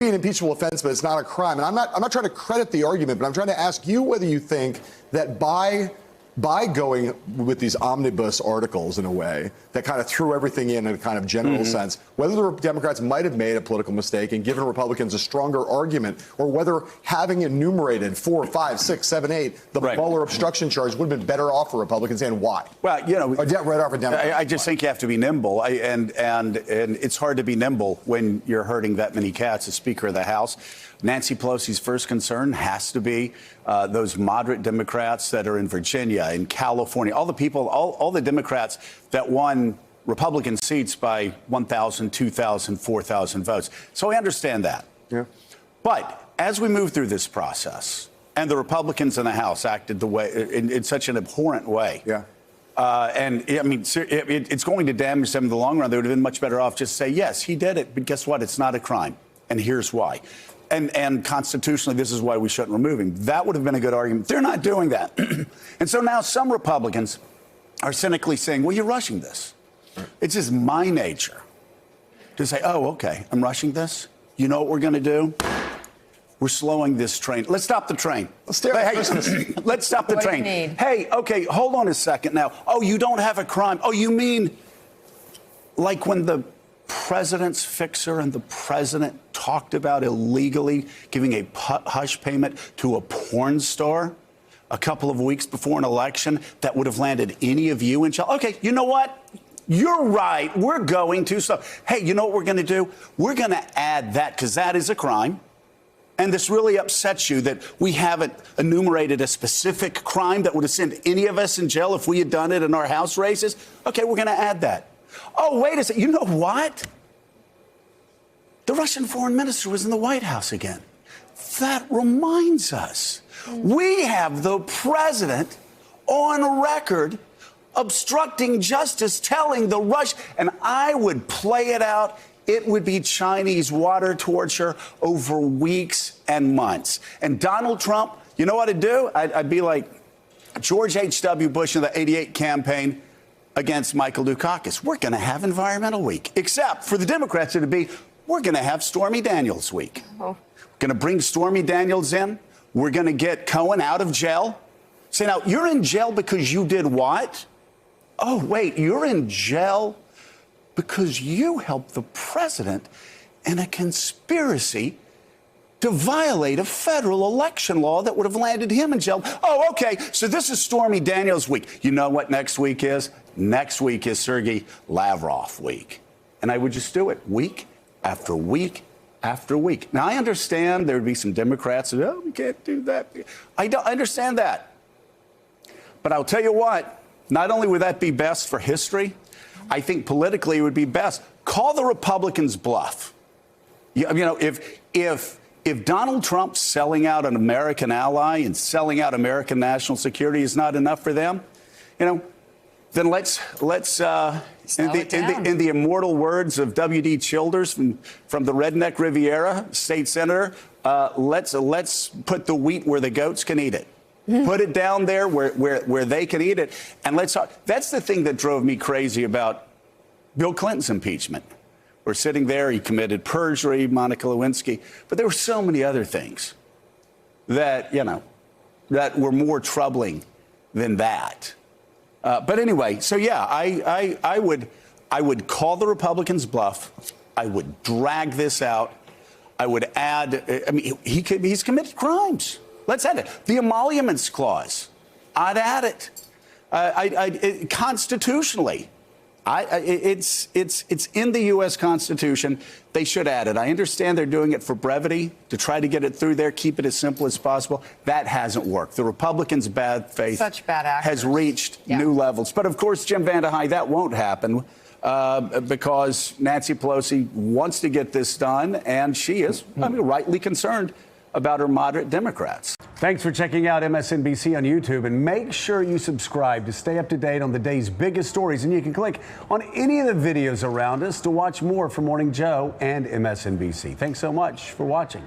An impeachable offense, but it's not a crime. And I'm not trying to credit the argument, but I'm trying to ask you whether you think that by going with these omnibus articles in a way that kind of threw everything in a kind of general sense, whether the Democrats might have made a political mistake and given Republicans a stronger argument, or whether having enumerated 4, 5, 6, 7, 8, the Mueller obstruction charge would have been better off for Republicans, and why? Well, you know, right off for Democrats. I just think you have to be nimble, and it's hard to be nimble when you're hurting that many cats as Speaker of the House. Nancy Pelosi's first concern has to be those moderate Democrats that are in Virginia, in California, all the people, all the Democrats that won Republican seats by 1,000, 2,000, 4,000 votes. So I understand that. Yeah. But as we move through this process, and the Republicans in the House acted the way in such an abhorrent way. Yeah. And I mean, it's going to damage them in the long run. They would have been much better off just say, yes, he did it. But guess what? It's not a crime. And here's why. And constitutionally, this is why we shouldn't remove him. That would have been a good argument. They're not doing that. And so now some Republicans are cynically saying, well, you're rushing this. It's just my nature to say, oh, OK, I'm rushing this. You know what we're going to do? We're slowing this train. Let's stop the train. Let's stop the train. Hey, OK, hold on a second now. Oh, you don't have a crime. Oh, you mean like when the president's fixer and the president talked about illegally giving a hush payment to a porn star a couple of weeks before an election that would have landed any of you in jail? OK, you know what? You're right. We're going to. So, hey, you know what we're going to do? We're going to add that, because that is a crime. And this really upsets you that we haven't enumerated a specific crime that would have sent any of us in jail if we had done it in our House races. OK, we're going to add that. Oh, wait a second. You know what? The Russian foreign minister was in the White House again. That reminds us. We have the president on record obstructing justice, telling the Russian, and I would play it out. It would be Chinese water torture over weeks and months. And Donald Trump, you know what I'd do? I'd be like George H.W. Bush in the '88 campaign against Michael Dukakis. We're going to have Environmental Week, except for the Democrats, it'd be, we're going to have Stormy Daniels Week. We're going to bring Stormy Daniels in. We're going to get Cohen out of jail. Say, now, you're in jail because you did what? Oh, wait, you're in jail because you helped the president in a conspiracy to violate a federal election law that would have landed him in jail. Oh, OK, so this is Stormy Daniels Week. You know what next week is? Next week is Sergei Lavrov Week. And I would just do it week after week after week. Now, I understand there would be some Democrats who, oh, we can't do that. I understand that. But I'll tell you what, not only would that be best for history, I think politically it would be best. Call the Republicans bluff. You know, if Donald Trump selling out an American ally and selling out American national security is not enough for them, you know, then let's in the immortal words of W.D. Childers from the Redneck Riviera, state senator, let's put the wheat where the goats can eat it. Put it down there where they can eat it. And let's talk. That's the thing that drove me crazy about Bill Clinton's impeachment. We're sitting there. He committed perjury, Monica Lewinsky. But there were so many other things that, you know, that were more troubling than that. But anyway, so, yeah, I would call the Republicans bluff. I would drag this out. I would add, I mean, he's committed crimes. Let's add it. The emoluments clause, I'd add it. Constitutionally, it's in the U.S. Constitution. They should add it. I understand they're doing it for brevity, to try to get it through there, keep it as simple as possible. That hasn't worked. The Republicans' bad faith has reached new levels. But, of course, Jim Vandehei, that won't happen because Nancy Pelosi wants to get this done, and she is, I mean, rightly concerned about her moderate Democrats. Thanks for checking out MSNBC on YouTube, and make sure you subscribe to stay up to date on the day's biggest stories. And you can click on any of the videos around us to watch more from Morning Joe and MSNBC. Thanks so much for watching.